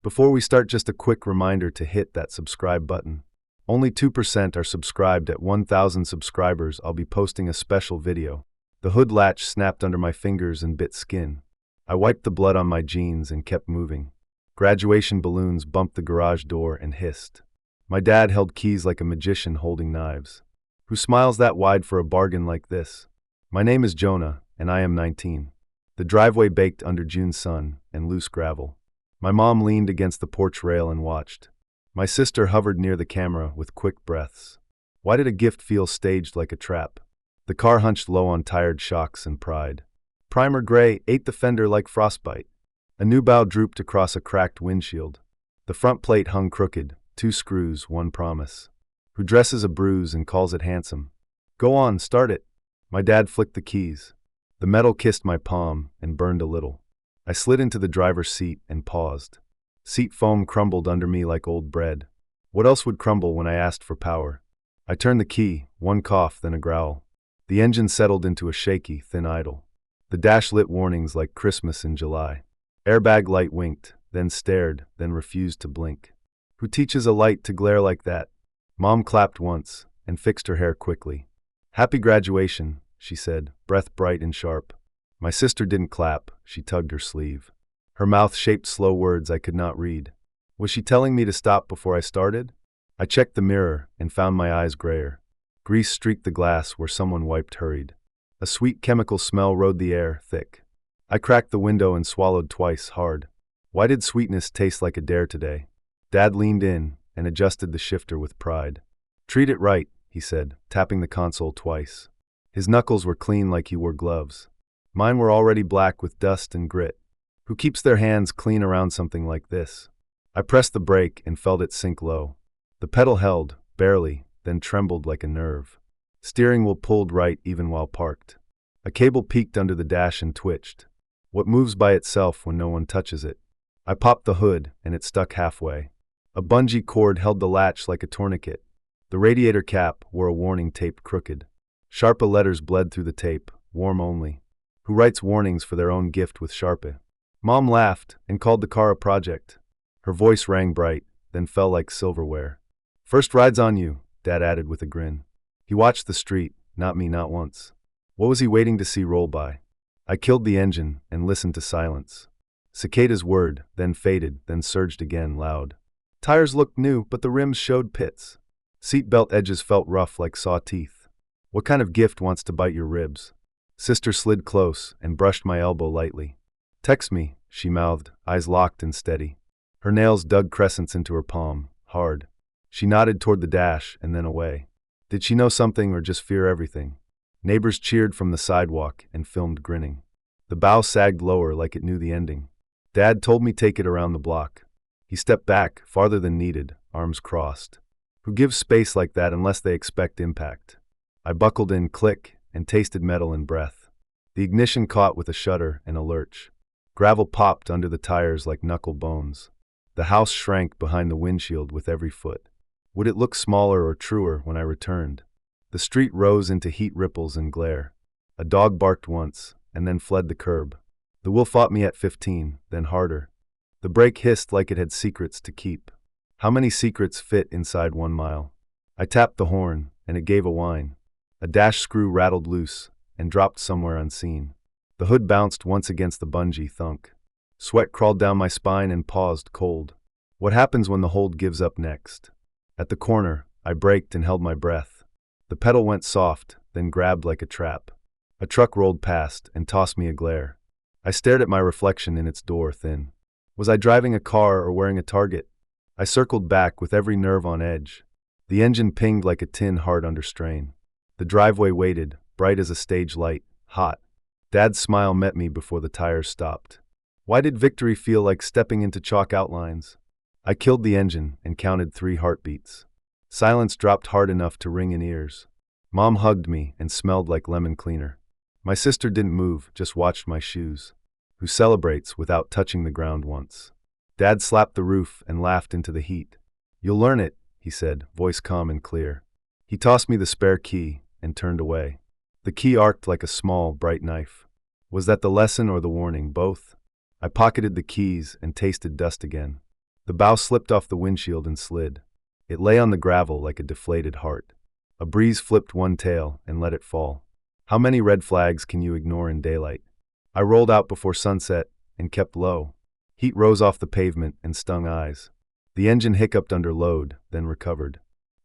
Before we start, just a quick reminder to hit that subscribe button. Only 2% are subscribed. At 1,000 subscribers, I'll be posting a special video. The hood latch snapped under my fingers and bit skin. I wiped the blood on my jeans and kept moving. Graduation balloons bumped the garage door and hissed. My dad held keys like a magician holding knives. Who smiles that wide for a bargain like this? My name is Jonah, and I am 19. The driveway baked under June's sun and loose gravel. My mom leaned against the porch rail and watched. My sister hovered near the camera with quick breaths. Why did a gift feel staged like a trap? The car hunched low on tired shocks and pride. Primer gray ate the fender like frostbite. A new bow drooped across a cracked windshield. The front plate hung crooked, 2 screws, 1 promise. Who dresses a bruise and calls it handsome? Go on, start it. My dad flicked the keys. The metal kissed my palm and burned a little. I slid into the driver's seat and paused. Seat foam crumbled under me like old bread. What else would crumble when I asked for power? I turned the key, 1 cough, then a growl. The engine settled into a shaky, thin idle. The dash lit warnings like Christmas in July. Airbag light winked, then stared, then refused to blink. Who teaches a light to glare like that? Mom clapped once and fixed her hair quickly. Happy graduation, she said, breath bright and sharp. My sister didn't clap, she tugged her sleeve. Her mouth shaped slow words I could not read. Was she telling me to stop before I started? I checked the mirror and found my eyes grayer. Grease streaked the glass where someone wiped hurried. A sweet chemical smell rode the air, thick. I cracked the window and swallowed twice, hard. Why did sweetness taste like a dare today? Dad leaned in and adjusted the shifter with pride. Treat it right, he said, tapping the console twice. His knuckles were clean like he wore gloves. Mine were already black with dust and grit. Who keeps their hands clean around something like this? I pressed the brake and felt it sink low. The pedal held, barely, then trembled like a nerve. Steering wheel pulled right even while parked. A cable peeked under the dash and twitched. What moves by itself when no one touches it? I popped the hood and it stuck halfway. A bungee cord held the latch like a tourniquet. The radiator cap wore a warning taped crooked. Sharpa letters bled through the tape, warm only. Who writes warnings for their own gift with Sharpa? Mom laughed and called the car a project. Her voice rang bright, then fell like silverware. First ride's on you, Dad added with a grin. He watched the street, not me, not once. What was he waiting to see roll by? I killed the engine and listened to silence. Cicadas whirred, then faded, then surged again, loud. Tires looked new, but the rims showed pits. Seat belt edges felt rough like saw teeth. What kind of gift wants to bite your ribs? Sister slid close and brushed my elbow lightly. Text me, she mouthed, eyes locked and steady. Her nails dug crescents into her palm, hard. She nodded toward the dash and then away. Did she know something or just fear everything? Neighbors cheered from the sidewalk and filmed grinning. The bow sagged lower like it knew the ending. Dad told me take it around the block. He stepped back, farther than needed, arms crossed. Who gives space like that unless they expect impact? I buckled in, click, and tasted metal and breath. The ignition caught with a shudder and a lurch. Gravel popped under the tires like knuckle bones. The house shrank behind the windshield with every foot. Would it look smaller or truer when I returned? The street rose into heat ripples and glare. A dog barked once, and then fled the curb. The will fought me at 15, then harder. The brake hissed like it had secrets to keep. How many secrets fit inside 1 mile? I tapped the horn, and it gave a whine. A dash screw rattled loose and dropped somewhere unseen. The hood bounced once against the bungee, thunk. Sweat crawled down my spine and paused, cold. What happens when the hold gives up next? At the corner, I braked and held my breath. The pedal went soft, then grabbed like a trap. A truck rolled past and tossed me a glare. I stared at my reflection in its door, thin. Was I driving a car or wearing a target? I circled back with every nerve on edge. The engine pinged like a tin hard under strain. The driveway waited, bright as a stage light, hot. Dad's smile met me before the tires stopped. Why did victory feel like stepping into chalk outlines? I killed the engine and counted 3 heartbeats. Silence dropped hard enough to ring in ears. Mom hugged me and smelled like lemon cleaner. My sister didn't move, just watched my shoes. Who celebrates without touching the ground once? Dad slapped the roof and laughed into the heat. You'll learn it, he said, voice calm and clear. He tossed me the spare key and turned away. The key arced like a small, bright knife. Was that the lesson or the warning? Both? I pocketed the keys and tasted dust again. The bow slipped off the windshield and slid. It lay on the gravel like a deflated heart. A breeze flipped one tail and let it fall. How many red flags can you ignore in daylight? I rolled out before sunset and kept low. Heat rose off the pavement and stung eyes. The engine hiccuped under load, then recovered.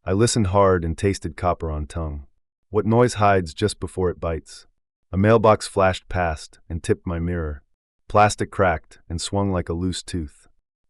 I listened hard and tasted copper on tongue. What noise hides just before it bites? A mailbox flashed past and tipped my mirror. Plastic cracked and swung like a loose tooth.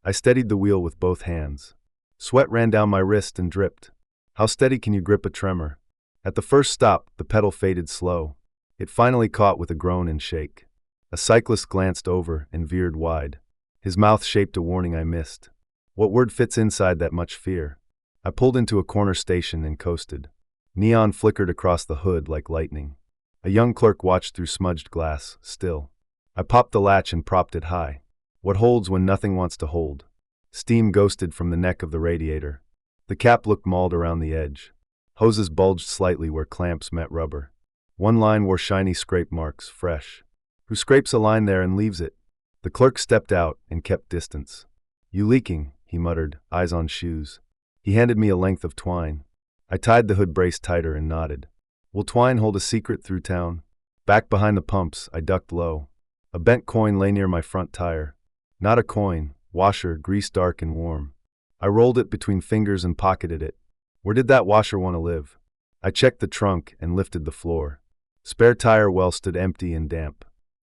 I steadied the wheel with both hands. Sweat ran down my wrist and dripped. How steady can you grip a tremor? At the first stop, the pedal faded slow. It finally caught with a groan and shake. A cyclist glanced over and veered wide. His mouth shaped a warning I missed. What word fits inside that much fear? I pulled into a corner station and coasted. Neon flickered across the hood like lightning. A young clerk watched through smudged glass, still. I popped the latch and propped it high. What holds when nothing wants to hold? Steam ghosted from the neck of the radiator. The cap looked mauled around the edge. Hoses bulged slightly where clamps met rubber. One line wore shiny scrape marks, fresh. Who scrapes a line there and leaves it? The clerk stepped out and kept distance. You leaking, he muttered, eyes on shoes. He handed me a length of twine. I tied the hood brace tighter and nodded. Will twine hold a secret through town? Back behind the pumps, I ducked low. A bent coin lay near my front tire. Not a coin, washer, grease dark and warm. I rolled it between fingers and pocketed it. Where did that washer want to live? I checked the trunk and lifted the floor. Spare tire well stood empty and damp.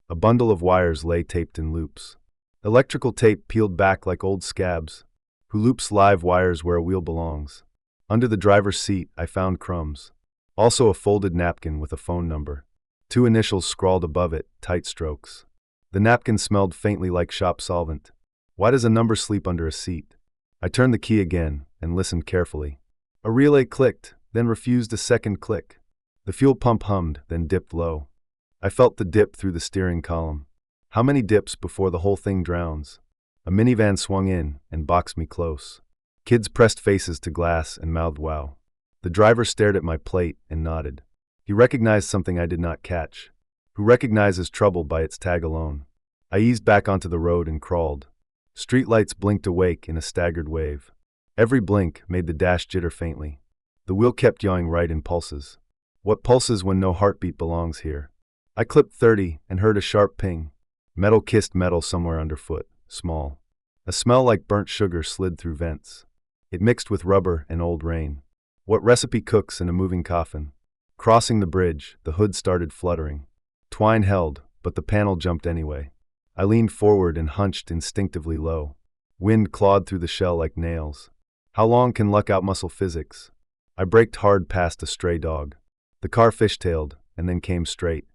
A bundle of wires lay taped in loops. Electrical tape peeled back like old scabs. Who loops live wires where a wheel belongs? Under the driver's seat, I found crumbs. Also a folded napkin with a phone number. 2 initials scrawled above it, tight strokes. The napkin smelled faintly like shop solvent. Why does a number sleep under a seat? I turned the key again and listened carefully. A relay clicked, then refused a second click. The fuel pump hummed, then dipped low. I felt the dip through the steering column. How many dips before the whole thing drowns? A minivan swung in and boxed me close. Kids pressed faces to glass and mouthed wow. The driver stared at my plate and nodded. He recognized something I did not catch. Who recognizes trouble by its tag alone? I eased back onto the road and crawled. Streetlights blinked awake in a staggered wave. Every blink made the dash jitter faintly. The wheel kept yawing right in pulses. What pulses when no heartbeat belongs here? I clipped 30 and heard a sharp ping. Metal kissed metal somewhere underfoot, small. A smell like burnt sugar slid through vents. It mixed with rubber and old rain. What recipe cooks in a moving coffin? Crossing the bridge, the hood started fluttering. Twine held, but the panel jumped anyway. I leaned forward and hunched instinctively low. Wind clawed through the shell like nails. How long can luck outmuscle physics? I braked hard past a stray dog. The car fishtailed, and then came straight.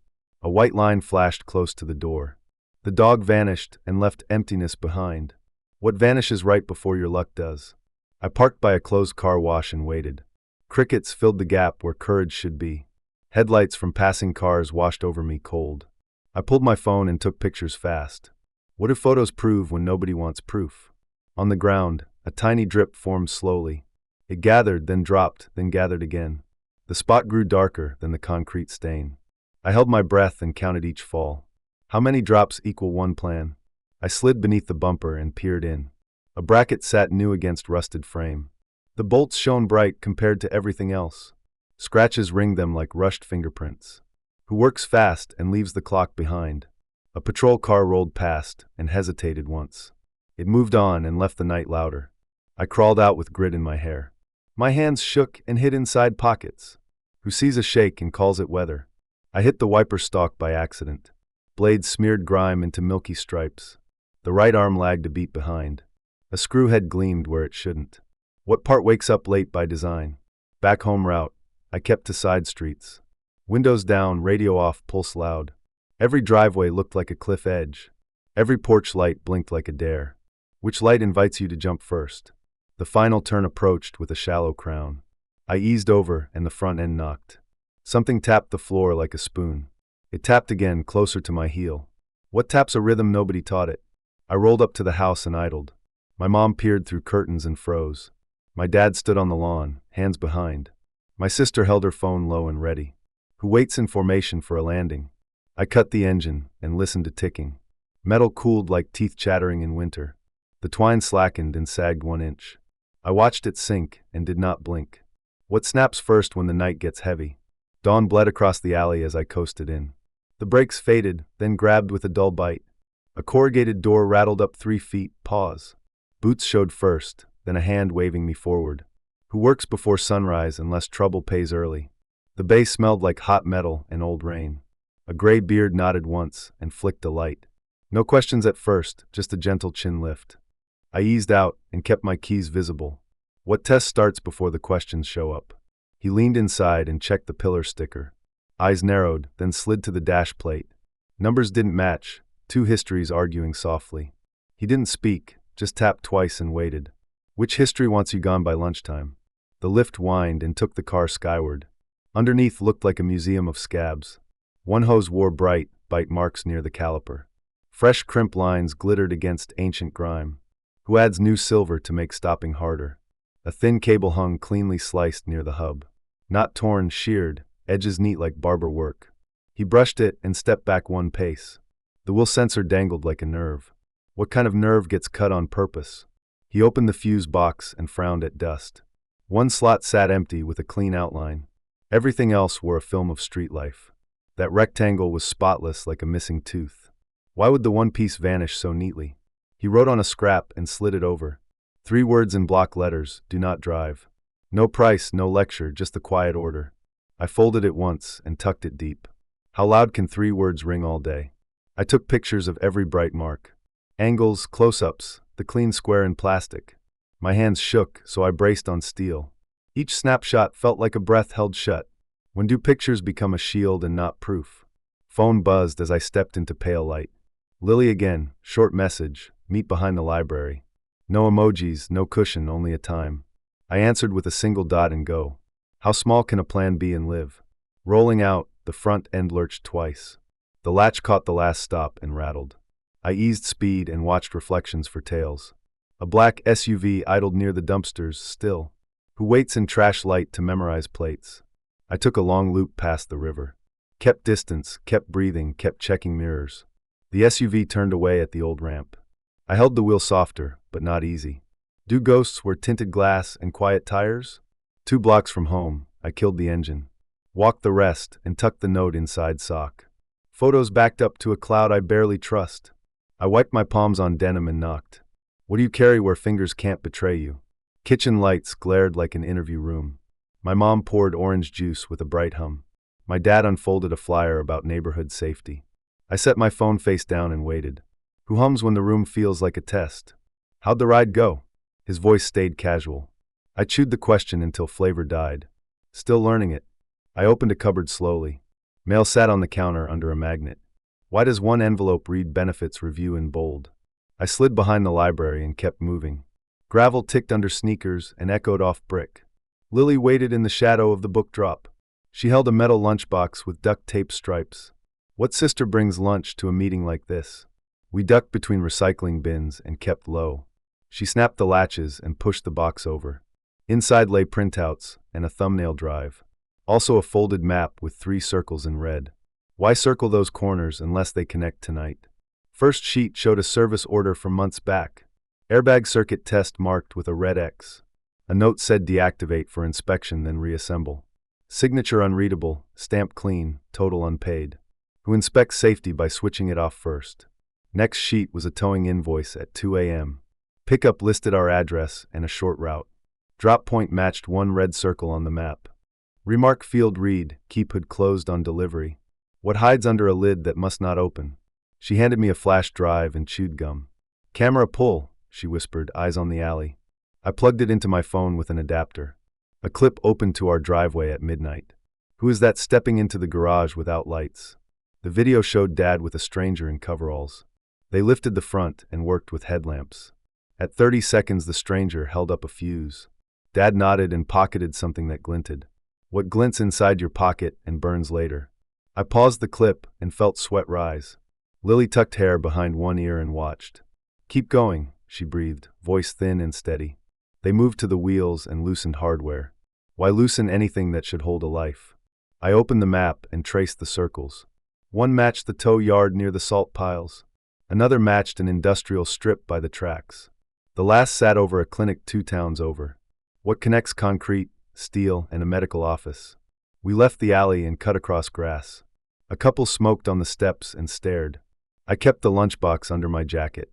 A white line flashed close to the door. The dog vanished and left emptiness behind. What vanishes right before your luck does? I parked by a closed car wash and waited. Crickets filled the gap where courage should be. Headlights from passing cars washed over me cold. I pulled my phone and took pictures fast. What do photos prove when nobody wants proof? On the ground, a tiny drip formed slowly. It gathered, then dropped, then gathered again. The spot grew darker than the concrete stain. I held my breath and counted each fall. How many drops equal one plan? I slid beneath the bumper and peered in. A bracket sat new against rusted frame. The bolts shone bright compared to everything else. Scratches ringed them like rushed fingerprints. Who works fast and leaves the clock behind? A patrol car rolled past and hesitated once. It moved on and left the night louder. I crawled out with grit in my hair. My hands shook and hid inside pockets. Who sees a shake and calls it weather? I hit the wiper stalk by accident. Blades smeared grime into milky stripes. The right arm lagged a beat behind. A screw head gleamed where it shouldn't. What part wakes up late by design? Back home route. I kept to side streets. Windows down, radio off, pulse loud. Every driveway looked like a cliff edge. Every porch light blinked like a dare. Which light invites you to jump first? The final turn approached with a shallow crown. I eased over and the front end knocked. Something tapped the floor like a spoon. It tapped again, closer to my heel. What taps a rhythm nobody taught it? I rolled up to the house and idled. My mom peered through curtains and froze. My dad stood on the lawn, hands behind. My sister held her phone low and ready. Who waits in formation for a landing? I cut the engine and listened to ticking. Metal cooled like teeth chattering in winter. The The twine slackened and sagged 1 inch. I watched it sink and did not blink. What snaps first when the night gets heavy? Dawn bled across the alley as I coasted in. The brakes faded, then grabbed with a dull bite. A corrugated door rattled up 3 feet, pause. Boots showed first, then a hand waving me forward. Who works before sunrise unless trouble pays early? The bay smelled like hot metal and old rain. A gray beard nodded once and flicked a light. No questions at first, just a gentle chin lift. I eased out and kept my keys visible. What test starts before the questions show up? He leaned inside and checked the pillar sticker. Eyes narrowed, then slid to the dash plate. Numbers didn't match, 2 histories arguing softly. He didn't speak, just tapped twice and waited. Which history wants you gone by lunchtime? The lift whined and took the car skyward. Underneath looked like a museum of scabs. One hose wore bright, bite marks near the caliper. Fresh crimp lines glittered against ancient grime. Who adds new silver to make stopping harder? A thin cable hung cleanly sliced near the hub. Not torn, sheared, edges neat like barber work. He brushed it and stepped back 1 pace. The wheel sensor dangled like a nerve. What kind of nerve gets cut on purpose? He opened the fuse box and frowned at dust. 1 slot sat empty with a clean outline. Everything else wore a film of street life. That rectangle was spotless like a missing tooth. Why would the 1 piece vanish so neatly? He wrote on a scrap and slid it over. 3 words in block letters, do not drive. No price, no lecture, just the quiet order. I folded it once and tucked it deep. How loud can 3 words ring all day? I took pictures of every bright mark. Angles, close-ups, the clean square in plastic. My hands shook, so I braced on steel. Each snapshot felt like a breath held shut. When do pictures become a shield and not proof? Phone buzzed as I stepped into pale light. Lily again, short message, meet behind the library. No emojis, no cushion, only a time. I answered with a single dot and go. How small can a plan be and live? Rolling out, the front end lurched twice. The latch caught the last stop and rattled. I eased speed and watched reflections for tails. A black SUV idled near the dumpsters, still. Who waits in trash light to memorize plates? I took a long loop past the river. Kept distance, kept breathing, kept checking mirrors. The SUV turned away at the old ramp. I held the wheel softer, but not easy. Do ghosts wear tinted glass and quiet tires? 2 blocks from home, I killed the engine. Walked the rest and tucked the note inside sock. Photos backed up to a cloud I barely trust. I wiped my palms on denim and knocked. What do you carry where fingers can't betray you? Kitchen lights glared like an interview room. My mom poured orange juice with a bright hum. My dad unfolded a flyer about neighborhood safety. I set my phone face down and waited. Who hums when the room feels like a test? How'd the ride go? His voice stayed casual. I chewed the question until flavor died. Still learning it. I opened a cupboard slowly. Mail sat on the counter under a magnet. Why does one envelope read benefits review in bold? I slid behind the library and kept moving. Gravel ticked under sneakers and echoed off brick. Lily waited in the shadow of the book drop. She held a metal lunchbox with duct tape stripes. What sister brings lunch to a meeting like this? We ducked between recycling bins and kept low. She snapped the latches and pushed the box over. Inside lay printouts and a thumbnail drive. Also a folded map with 3 circles in red. Why circle those corners unless they connect tonight? First sheet showed a service order from months back. Airbag circuit test marked with a red X. A note said deactivate for inspection then reassemble. Signature unreadable, stamp clean, total unpaid. Who inspects safety by switching it off first? Next sheet was a towing invoice at 2 a.m. Pickup listed our address and a short route. Drop point matched 1 red circle on the map. Remark field read, keep hood closed on delivery. What hides under a lid that must not open? She handed me a flash drive and chewed gum. Camera pull, she whispered, eyes on the alley. I plugged it into my phone with an adapter. A clip opened to our driveway at midnight. Who is that stepping into the garage without lights? The video showed Dad with a stranger in coveralls. They lifted the front and worked with headlamps. At 30 seconds, the stranger held up a fuse. Dad nodded and pocketed something that glinted. What glints inside your pocket and burns later? I paused the clip and felt sweat rise. Lily tucked hair behind one ear and watched. Keep going, she breathed, voice thin and steady. They moved to the wheels and loosened hardware. Why loosen anything that should hold a life? I opened the map and traced the circles. One matched the tow yard near the salt piles. Another matched an industrial strip by the tracks. The last sat over a clinic 2 towns over. What connects concrete, steel, and a medical office? We left the alley and cut across grass. A couple smoked on the steps and stared. I kept the lunchbox under my jacket.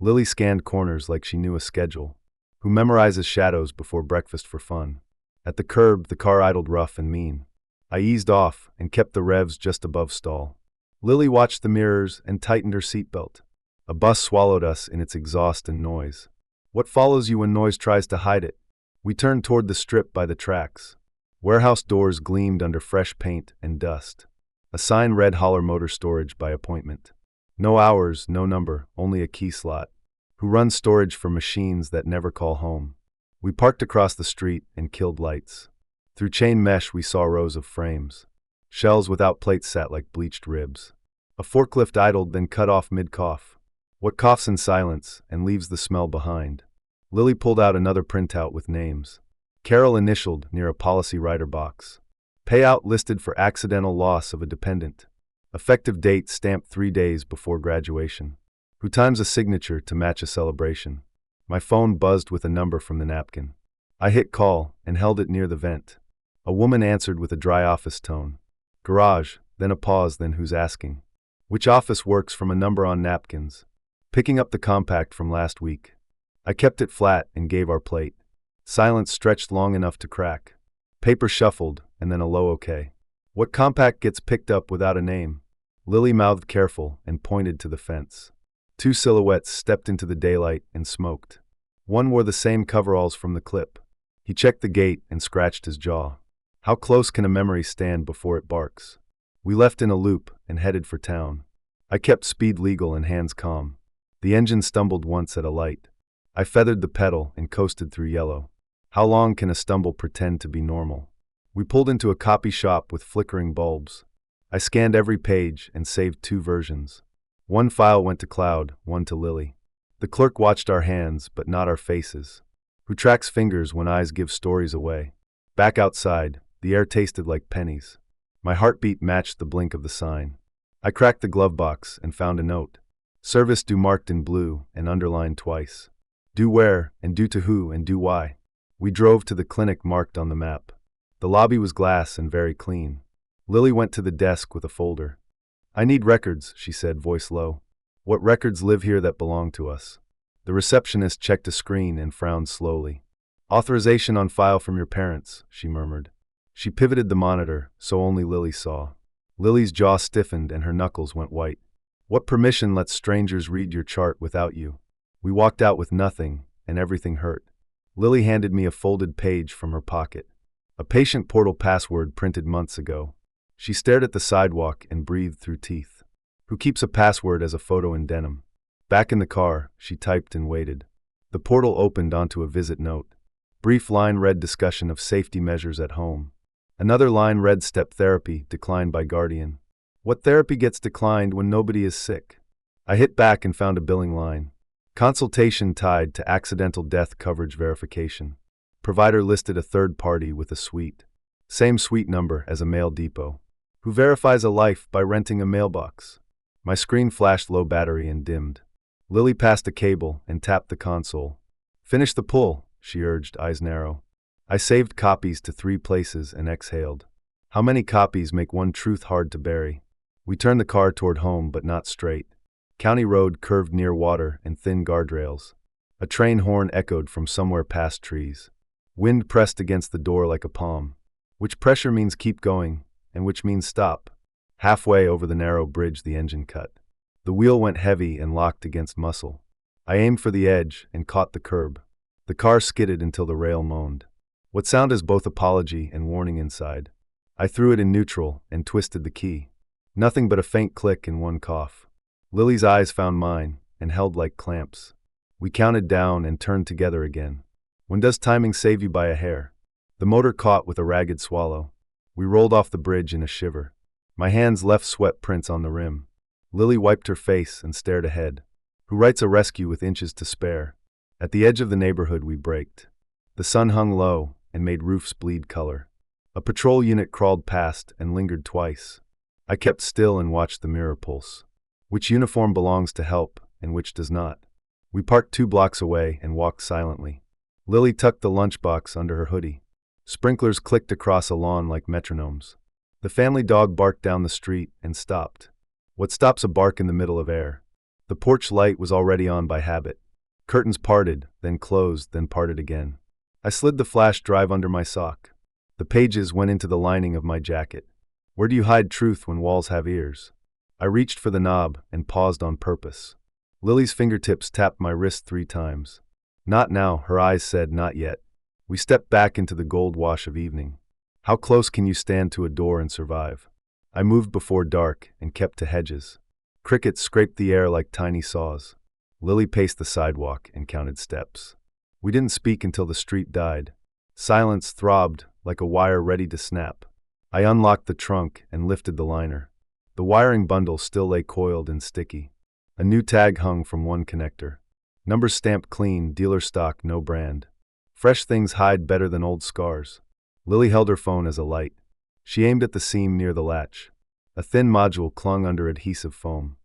Lily scanned corners like she knew a schedule. Who memorizes shadows before breakfast for fun? At the curb, the car idled rough and mean. I eased off and kept the revs just above stall. Lily watched the mirrors and tightened her seatbelt. A bus swallowed us in its exhaust and noise. What follows you when noise tries to hide it? We turned toward the strip by the tracks. Warehouse doors gleamed under fresh paint and dust. A sign read Holler Motor Storage by appointment. No hours, no number, only a key slot. Who runs storage for machines that never call home? We parked across the street and killed lights. Through chain mesh we saw rows of frames. Shells without plates sat like bleached ribs. A forklift idled, then cut off mid-cough. What coughs in silence and leaves the smell behind? Lily pulled out another printout with names. Carol initialed near a policy writer box. Payout listed for accidental loss of a dependent. Effective date stamped 3 days before graduation. Who times a signature to match a celebration? My phone buzzed with a number from the napkin. I hit call and held it near the vent. A woman answered with a dry office tone. Garage, then a pause, then who's asking? Which office works from a number on napkins? Picking up the compact from last week. I kept it flat and gave our plate. Silence stretched long enough to crack. Paper shuffled, and then a low okay. What compact gets picked up without a name? Lily mouthed careful and pointed to the fence. 2 silhouettes stepped into the daylight and smoked. One wore the same coveralls from the clip. He checked the gate and scratched his jaw. How close can a memory stand before it barks? We left in a loop and headed for town. I kept speed legal and hands calm. The engine stumbled once at a light. I feathered the pedal and coasted through yellow. How long can a stumble pretend to be normal? We pulled into a copy shop with flickering bulbs. I scanned every page and saved 2 versions. One file went to Cloud, one to Lily. The clerk watched our hands, but not our faces. Who tracks fingers when eyes give stories away? Back outside, the air tasted like pennies. My heartbeat matched the blink of the sign. I cracked the glove box and found a note. Service due marked in blue and underlined twice. Due where, and due to who, and due why. We drove to the clinic marked on the map. The lobby was glass and very clean. Lily went to the desk with a folder. I need records, she said, voice low. What records live here that belong to us? The receptionist checked a screen and frowned slowly. Authorization on file from your parents, she murmured. She pivoted the monitor, so only Lily saw. Lily's jaw stiffened and her knuckles went white. What permission lets strangers read your chart without you? We walked out with nothing, and everything hurt. Lily handed me a folded page from her pocket. A patient portal password printed months ago. She stared at the sidewalk and breathed through teeth. Who keeps a password as a photo in denim? Back in the car, she typed and waited. The portal opened onto a visit note. Brief line read discussion of safety measures at home. Another line read step therapy declined by guardian. What therapy gets declined when nobody is sick? I hit back and found a billing line. Consultation tied to accidental death coverage verification. Provider listed a third party with a suite. Same suite number as a mail depot. Who verifies a life by renting a mailbox? My screen flashed low battery and dimmed. Lily passed a cable and tapped the console. Finish the pull, she urged, eyes narrow. I saved copies to 3 places and exhaled. How many copies make one truth hard to bury? We turned the car toward home, but not straight. County road curved near water and thin guardrails. A train horn echoed from somewhere past trees. Wind pressed against the door like a palm. Which pressure means keep going, and which means stop. Halfway over the narrow bridge the engine cut. The wheel went heavy and locked against muscle. I aimed for the edge and caught the curb. The car skidded until the rail moaned. What sound is both apology and warning inside? I threw it in neutral and twisted the key. Nothing but a faint click and one cough. Lily's eyes found mine and held like clamps. We counted down and turned together again. When does timing save you by a hair? The motor caught with a ragged swallow. We rolled off the bridge in a shiver. My hands left sweat prints on the rim. Lily wiped her face and stared ahead. Who writes a rescue with inches to spare? At the edge of the neighborhood we braked. The sun hung low and made roofs bleed color. A patrol unit crawled past and lingered twice. I kept still and watched the mirror pulse. Which uniform belongs to help and which does not? We parked 2 blocks away and walked silently. Lily tucked the lunchbox under her hoodie. Sprinklers clicked across a lawn like metronomes. The family dog barked down the street and stopped. What stops a bark in the middle of air? The porch light was already on by habit. Curtains parted, then closed, then parted again. I slid the flash drive under my sock. The pages went into the lining of my jacket. Where do you hide truth when walls have ears? I reached for the knob and paused on purpose. Lily's fingertips tapped my wrist 3 times. Not now, her eyes said not yet. We stepped back into the gold wash of evening. How close can you stand to a door and survive? I moved before dark and kept to hedges. Crickets scraped the air like tiny saws. Lily paced the sidewalk and counted steps. We didn't speak until the street died. Silence throbbed like a wire ready to snap. I unlocked the trunk and lifted the liner. The wiring bundle still lay coiled and sticky. A new tag hung from one connector. Numbers stamped clean, dealer stock, no brand. Fresh things hide better than old scars. Lily held her phone as a light. She aimed at the seam near the latch. A thin module clung under adhesive foam.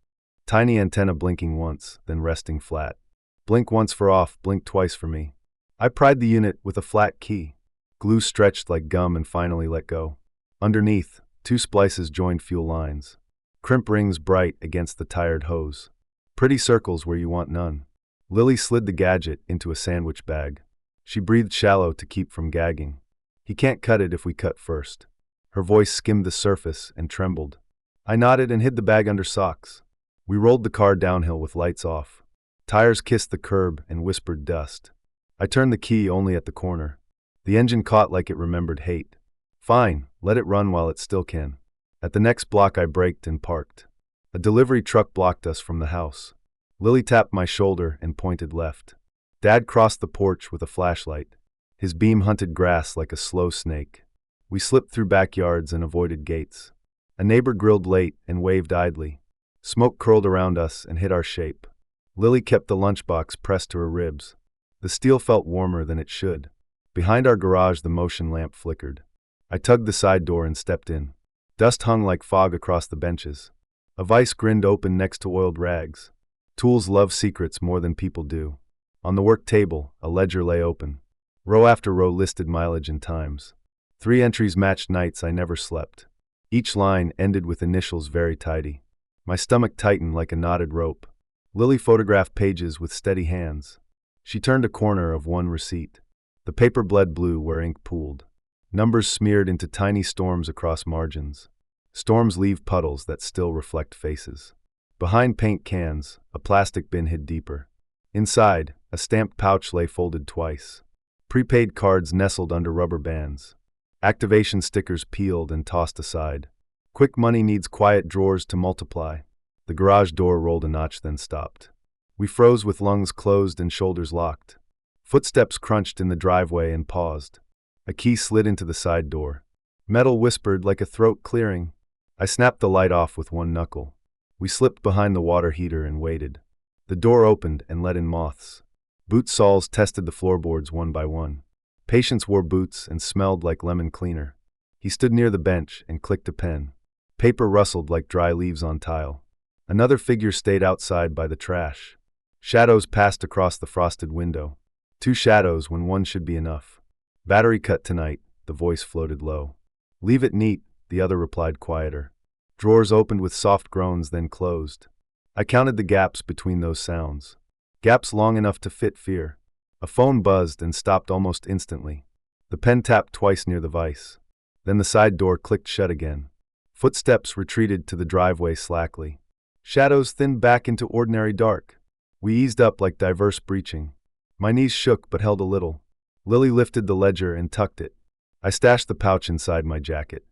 Tiny antenna blinking once, then resting flat. Blink once for off, blink twice for me. I pried the unit with a flat key. Glue stretched like gum and finally let go. Underneath, 2 splices joined fuel lines. Crimp rings bright against the tired hose. Pretty circles where you want none. Lily slid the gadget into a sandwich bag. She breathed shallow to keep from gagging. He can't cut it if we cut first. Her voice skimmed the surface and trembled. I nodded and hid the bag under socks. We rolled the car downhill with lights off. Tires kissed the curb and whispered dust. I turned the key only at the corner. The engine caught like it remembered hate. Fine, let it run while it still can. At the next block I braked and parked. A delivery truck blocked us from the house. Lily tapped my shoulder and pointed left. Dad crossed the porch with a flashlight. His beam hunted grass like a slow snake. We slipped through backyards and avoided gates. A neighbor grilled late and waved idly. Smoke curled around us and hid our shape. Lily kept the lunchbox pressed to her ribs. The steel felt warmer than it should. Behind our garage the motion lamp flickered. I tugged the side door and stepped in. Dust hung like fog across the benches. A vise grinned open next to oiled rags. Tools love secrets more than people do. On the work table, a ledger lay open. Row after row listed mileage and times. 3 entries matched nights I never slept. Each line ended with initials very tidy. My stomach tightened like a knotted rope. Lily photographed pages with steady hands. She turned a corner of one receipt. The paper bled blue where ink pooled. Numbers smeared into tiny storms across margins. Storms leave puddles that still reflect faces. Behind paint cans, a plastic bin hid deeper. Inside, a stamped pouch lay folded twice. Prepaid cards nestled under rubber bands. Activation stickers peeled and tossed aside. Quick money needs quiet drawers to multiply. The garage door rolled a notch then stopped. We froze with lungs closed and shoulders locked. Footsteps crunched in the driveway and paused. A key slid into the side door. Metal whispered like a throat clearing. I snapped the light off with one knuckle. We slipped behind the water heater and waited. The door opened and let in moths. Boot soles tested the floorboards one by one. Patience wore boots and smelled like lemon cleaner. He stood near the bench and clicked a pen. Paper rustled like dry leaves on tile. Another figure stayed outside by the trash. Shadows passed across the frosted window. 2 shadows when one should be enough. Battery cut tonight, the voice floated low. Leave it neat, the other replied quieter. Drawers opened with soft groans then closed. I counted the gaps between those sounds. Gaps long enough to fit fear. A phone buzzed and stopped almost instantly. The pen tapped twice near the vise. Then the side door clicked shut again. Footsteps retreated to the driveway slackly. Shadows thinned back into ordinary dark. We eased up like diverse breaching. My knees shook but held a little. Lily lifted the ledger and tucked it. I stashed the pouch inside my jacket.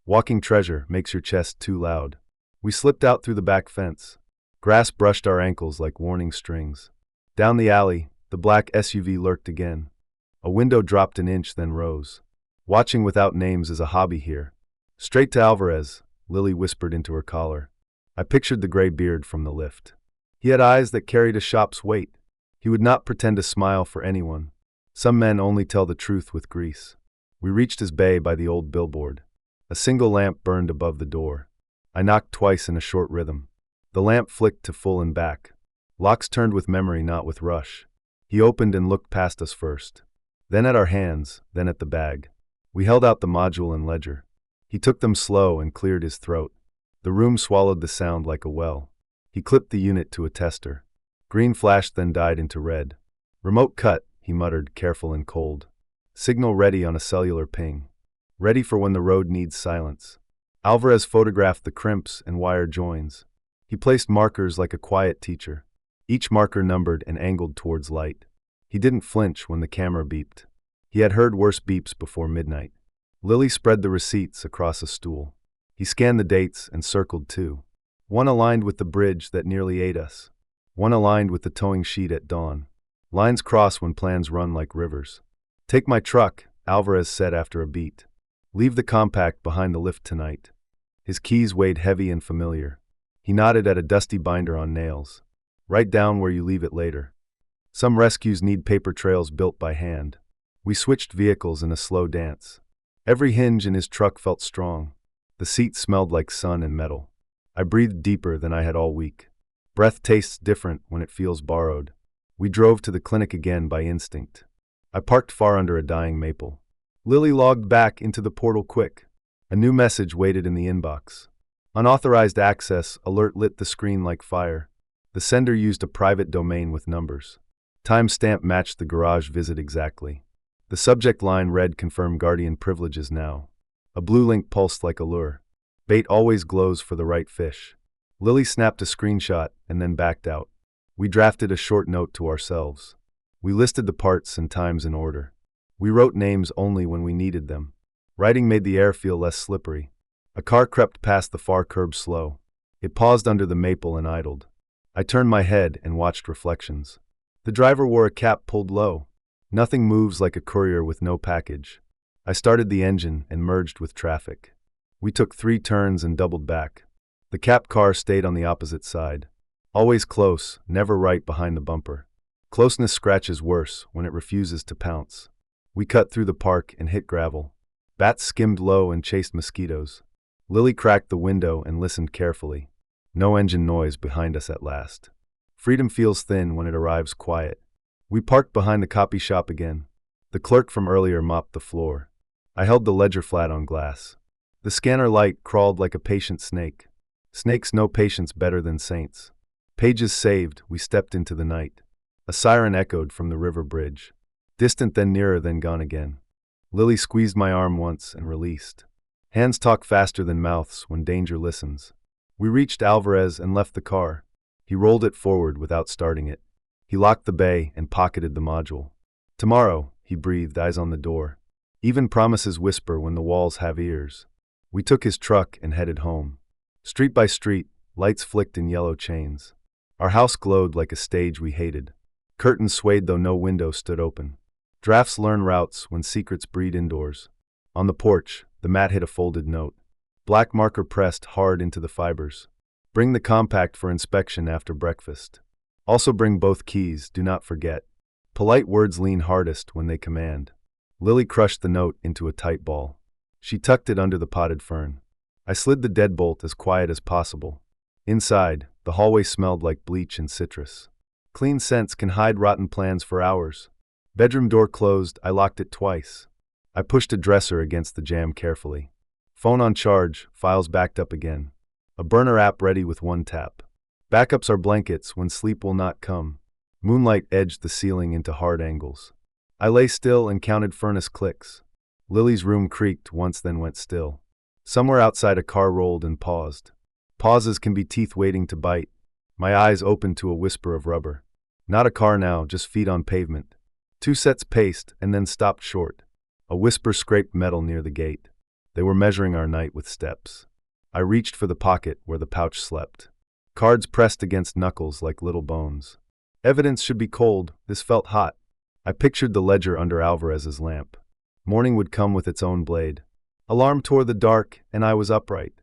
Walking treasure makes your chest too loud. We slipped out through the back fence. Grass brushed our ankles like warning strings. Down the alley, the black SUV lurked again. A window dropped an inch then rose. Watching without names is a hobby here. Straight to Alvarez, Lily whispered into her collar. I pictured the gray beard from the lift. He had eyes that carried a shop's weight. He would not pretend to smile for anyone. Some men only tell the truth with grease. We reached his bay by the old billboard. A single lamp burned above the door. I knocked twice in a short rhythm. The lamp flicked to full and back. Locks turned with memory, not with rush. He opened and looked past us first. Then at our hands, then at the bag. We held out the module and ledger. He took them slow and cleared his throat. The room swallowed the sound like a well. He clipped the unit to a tester. Green flashed, then died into red. Remote cut, he muttered, careful and cold. Signal ready on a cellular ping. Ready for when the road needs silence. Alvarez photographed the crimps and wire joins. He placed markers like a quiet teacher. Each marker numbered and angled towards light. He didn't flinch when the camera beeped. He had heard worse beeps before midnight. Lily spread the receipts across a stool. He scanned the dates and circled two. One aligned with the bridge that nearly ate us. One aligned with the towing sheet at dawn. Lines cross when plans run like rivers. Take my truck, Alvarez said after a beat. Leave the compact behind the lift tonight. His keys weighed heavy and familiar. He nodded at a dusty binder on nails. Write down where you leave it later. Some rescues need paper trails built by hand. We switched vehicles in a slow dance. Every hinge in his truck felt strong. The seat smelled like sun and metal. I breathed deeper than I had all week. Breath tastes different when it feels borrowed. We drove to the clinic again by instinct. I parked far under a dying maple. Lily logged back into the portal quick. A new message waited in the inbox. Unauthorized access alert lit the screen like fire. The sender used a private domain with numbers. Timestamp matched the garage visit exactly. The subject line read confirm guardian privileges now. A blue link pulsed like a lure. Bait always glows for the right fish. Lily snapped a screenshot and then backed out. We drafted a short note to ourselves. We listed the parts and times in order. We wrote names only when we needed them. Writing made the air feel less slippery. A car crept past the far curb slow. It paused under the maple and idled. I turned my head and watched reflections. The driver wore a cap pulled low. Nothing moves like a courier with no package. I started the engine and merged with traffic. We took 3 turns and doubled back. The cap car stayed on the opposite side. Always close, never right behind the bumper. Closeness scratches worse when it refuses to pounce. We cut through the park and hit gravel. Bats skimmed low and chased mosquitoes. Lily cracked the window and listened carefully. No engine noise behind us at last. Freedom feels thin when it arrives quiet. We parked behind the copy shop again. The clerk from earlier mopped the floor. I held the ledger flat on glass. The scanner light crawled like a patient snake. Snakes know patience better than saints. Pages saved, we stepped into the night. A siren echoed from the river bridge. Distant, then nearer, then gone again. Lily squeezed my arm once and released. Hands talk faster than mouths when danger listens. We reached Alvarez and left the car. He rolled it forward without starting it. He locked the bay and pocketed the module. Tomorrow, he breathed, eyes on the door. Even promises whisper when the walls have ears. We took his truck and headed home. Street by street, lights flicked in yellow chains. Our house glowed like a stage we hated. Curtains swayed though no window stood open. Drafts learn routes when secrets breed indoors. On the porch, the mat hit a folded note. Black marker pressed hard into the fibers. Bring the compact for inspection after breakfast. Also bring both keys, do not forget. Polite words lean hardest when they command. Lily crushed the note into a tight ball. She tucked it under the potted fern. I slid the deadbolt as quiet as possible. Inside, the hallway smelled like bleach and citrus. Clean scents can hide rotten plans for hours. Bedroom door closed, I locked it twice. I pushed a dresser against the jamb carefully. Phone on charge, files backed up again. A burner app ready with one tap. Backups are blankets when sleep will not come. Moonlight edged the ceiling into hard angles. I lay still and counted furnace clicks. Lily's room creaked once, then went still. Somewhere outside a car rolled and paused. Pauses can be teeth waiting to bite. My eyes opened to a whisper of rubber. Not a car now, just feet on pavement. 2 sets paced and then stopped short. A whisper scraped metal near the gate. They were measuring our night with steps. I reached for the pocket where the pouch slept. Cards pressed against knuckles like little bones. Evidence should be cold, this felt hot. I pictured the ledger under Alvarez's lamp. Morning would come with its own blade. Alarm tore the dark, and I was upright.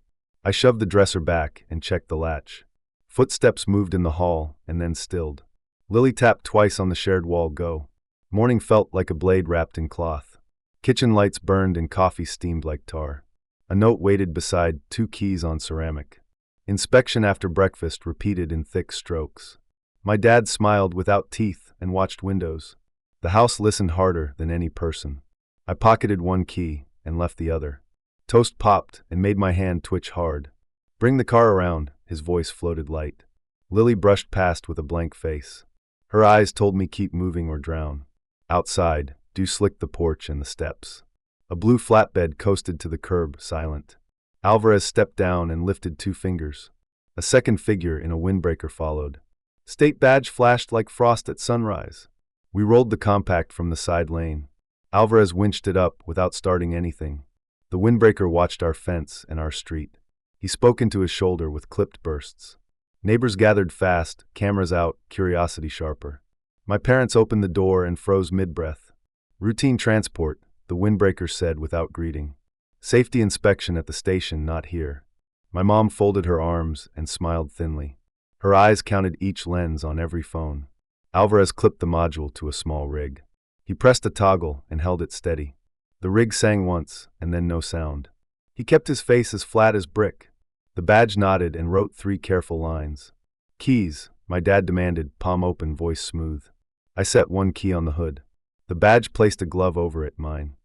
I shoved the dresser back and checked the latch. Footsteps moved in the hall and then stilled. Lily tapped twice on the shared wall. Go. Morning felt like a blade wrapped in cloth. Kitchen lights burned and coffee steamed like tar. A note waited beside 2 keys on ceramic. Inspection after breakfast repeated in thick strokes. My dad smiled without teeth and watched windows. The house listened harder than any person. I pocketed one key and left the other. Toast popped and made my hand twitch hard. "Bring the car around," his voice floated light. Lily brushed past with a blank face. Her eyes told me keep moving or drown. Outside, dew slicked the porch and the steps. A blue flatbed coasted to the curb, silent. Alvarez stepped down and lifted 2 fingers. A second figure in a windbreaker followed. State badge flashed like frost at sunrise. We rolled the compact from the side lane. Alvarez winched it up without starting anything. The windbreaker watched our fence and our street. He spoke into his shoulder with clipped bursts. Neighbors gathered fast, cameras out, curiosity sharper. My parents opened the door and froze mid-breath. "Routine transport," the windbreaker said without greeting. "Safety inspection at the station, not here." My mom folded her arms and smiled thinly. Her eyes counted each lens on every phone. Alvarez clipped the module to a small rig. He pressed a toggle and held it steady. The rig sang once, and then no sound. He kept his face as flat as brick. The badge nodded and wrote 3 careful lines. "Keys," my dad demanded, palm open, voice smooth. I set 1 key on the hood. The badge placed a glove over it, mine.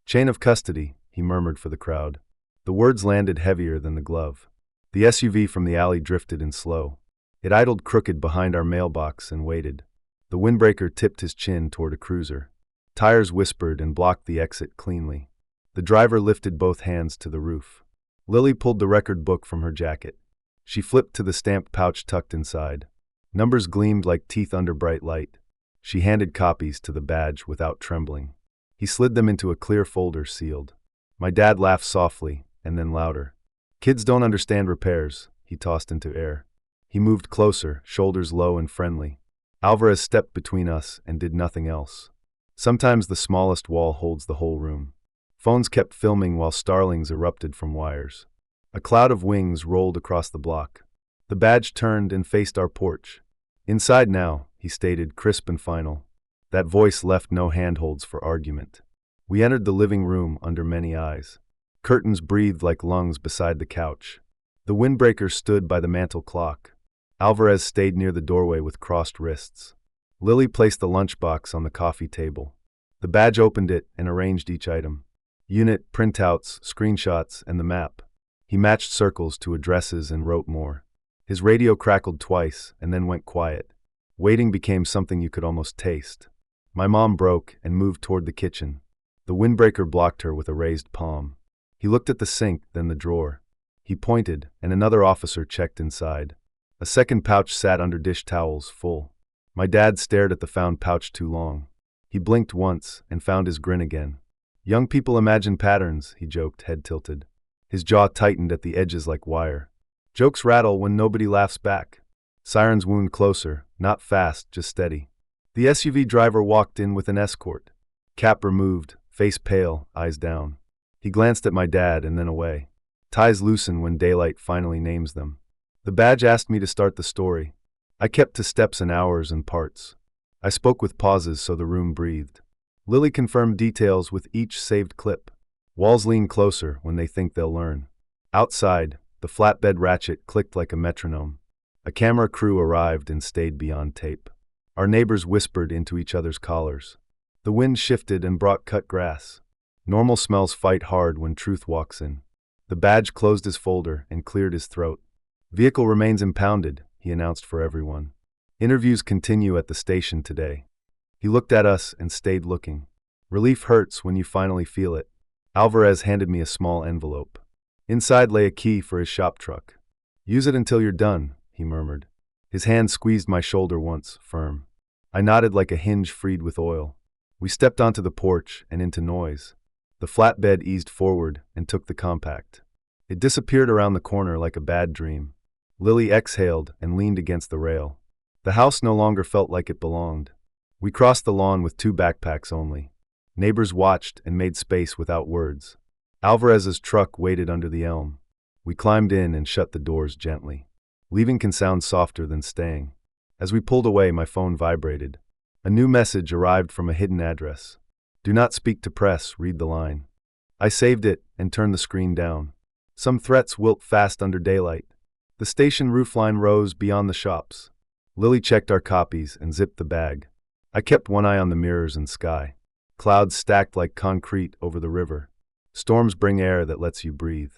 "Chain of custody," he murmured for the crowd. The words landed heavier than the glove. The SUV from the alley drifted in slow. It idled crooked behind our mailbox and waited. The windbreaker tipped his chin toward a cruiser. Tires whispered and blocked the exit cleanly. The driver lifted both hands to the roof. Lily pulled the record book from her jacket. She flipped to the stamped pouch tucked inside. Numbers gleamed like teeth under bright light. She handed copies to the badge without trembling. He slid them into a clear folder sealed. My dad laughed softly, and then louder. "Kids don't understand repairs," he tossed into air. He moved closer, shoulders low and friendly. Alvarez stepped between us and did nothing else. Sometimes the smallest wall holds the whole room. Phones kept filming while starlings erupted from wires. A cloud of wings rolled across the block. The badge turned and faced our porch. "Inside now," he stated, crisp and final. That voice left no handholds for argument. We entered the living room under many eyes. Curtains breathed like lungs beside the couch. The windbreaker stood by the mantel clock. Alvarez stayed near the doorway with crossed wrists. Lily placed the lunchbox on the coffee table. The badge opened it and arranged each item. Unit, printouts, screenshots, and the map. He matched circles to addresses and wrote more. His radio crackled twice and then went quiet. Waiting became something you could almost taste. My mom broke and moved toward the kitchen. The windbreaker blocked her with a raised palm. He looked at the sink, then the drawer. He pointed, and another officer checked inside. A second pouch sat under dish towels, full. My dad stared at the found pouch too long. He blinked once and found his grin again. "Young people imagine patterns," he joked, head tilted. His jaw tightened at the edges like wire. "Jokes rattle when nobody laughs back." Sirens wound closer, not fast, just steady. The SUV driver walked in with an escort. Cap removed, face pale, eyes down. He glanced at my dad and then away. Ties loosen when daylight finally names them. The badge asked me to start the story. I kept to steps and hours and parts. I spoke with pauses so the room breathed. Lily confirmed details with each saved clip. Walls lean closer when they think they'll learn. Outside, the flatbed ratchet clicked like a metronome. A camera crew arrived and stayed beyond tape. Our neighbors whispered into each other's collars. The wind shifted and brought cut grass. Normal smells fight hard when truth walks in. The badge closed his folder and cleared his throat. "Vehicle remains impounded," he announced for everyone. "Interviews continue at the station today." He looked at us and stayed looking. Relief hurts when you finally feel it. Alvarez handed me a small envelope. Inside lay a key for his shop truck. "Use it until you're done," he murmured. His hand squeezed my shoulder once, firm. I nodded like a hinge freed with oil. We stepped onto the porch and into noise. The flatbed eased forward and took the compact. It disappeared around the corner like a bad dream. Lily exhaled and leaned against the rail. The house no longer felt like it belonged. We crossed the lawn with 2 backpacks only. Neighbors watched and made space without words. Alvarez's truck waited under the elm. We climbed in and shut the doors gently. Leaving can sound softer than staying. As we pulled away, my phone vibrated. A new message arrived from a hidden address. "Do not speak to press, read the line." I saved it and turned the screen down. Some threats wilt fast under daylight. The station roofline rose beyond the shops. Lily checked our copies and zipped the bag. I kept one eye on the mirrors and sky. Clouds stacked like concrete over the river. Storms bring air that lets you breathe.